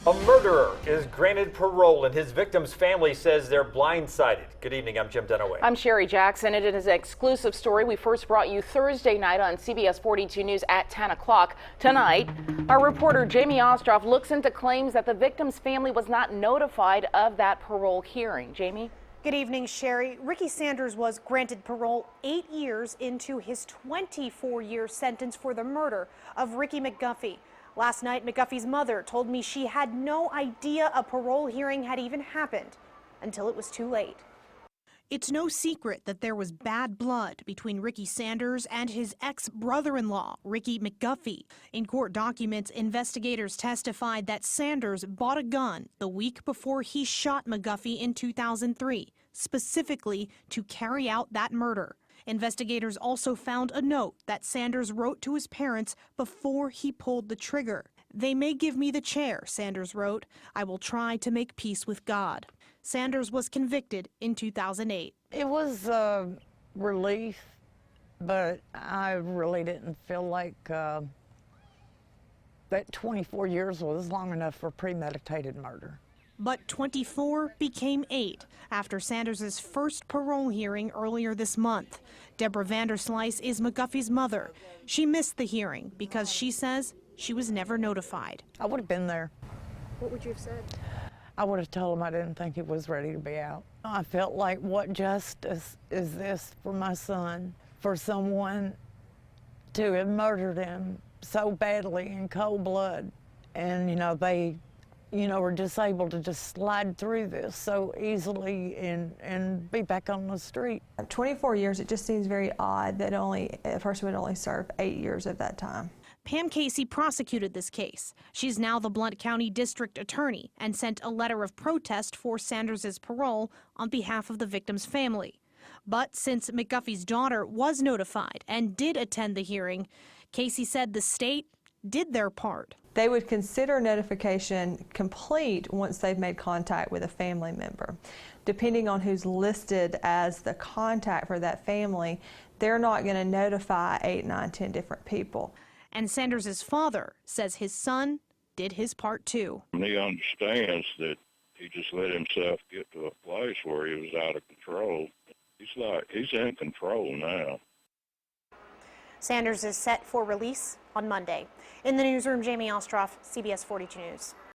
A murderer is granted parole and his victim's family says they're blindsided. Good evening, I'm Jim Dunaway. I'm Sherry Jackson. It is an exclusive story we first brought you Thursday night on CBS 42 News at 10 o'clock. Tonight, our reporter Jamie Ostroff looks into claims that the victim's family was not notified of that parole hearing. Jamie? Good evening, Sherry. Ricky Sanders was granted parole 8 years into his 24-year sentence for the murder of Ricky McGuffey. Last night, McGuffey's mother told me she had no idea a parole hearing had even happened until it was too late. It's no secret that there was bad blood between Ricky Sanders and his ex-brother-in-law, Ricky McGuffey. In court documents, investigators testified that Sanders bought a gun the week before he shot McGuffey in 2003, specifically to carry out that murder. Investigators also found a note that Sanders wrote to his parents before he pulled the trigger. "They may give me the chair," Sanders wrote. "I will try to make peace with God." Sanders was convicted in 2008. It was a relief, but I really didn't feel like that 24 years was long enough for premeditated murder. But 24 became 8 after Sanders' first parole hearing earlier this month. Deborah Vanderslice is McGuffey's mother. She missed the hearing because she says she was never notified. I would have been there. What would you have said? I would have told him I didn't think he was ready to be out. I felt like, what justice is this for my son, for someone to have murdered him so badly in cold blood? And, they were just able to just slide through this so easily and be back on the street. 24 years, it just seems very odd that a person would only serve 8 years of that time. Pam Casey prosecuted this case. She's now the Blount County District Attorney and sent a letter of protest for Sanders' parole on behalf of the victim's family. But since McGuffey's daughter was notified and did attend the hearing, Casey said the state did their part. They would consider notification complete once they've made contact with a family member. Depending on who's listed as the contact for that family, they're not going to notify 8, 9, 10 different people. And Sanders' father says his son did his part too. He understands that he just let himself get to a place where he was out of control. He's in control now. Sanders is set for release on Monday. In the newsroom, Jamie Ostroff, CBS 42 News.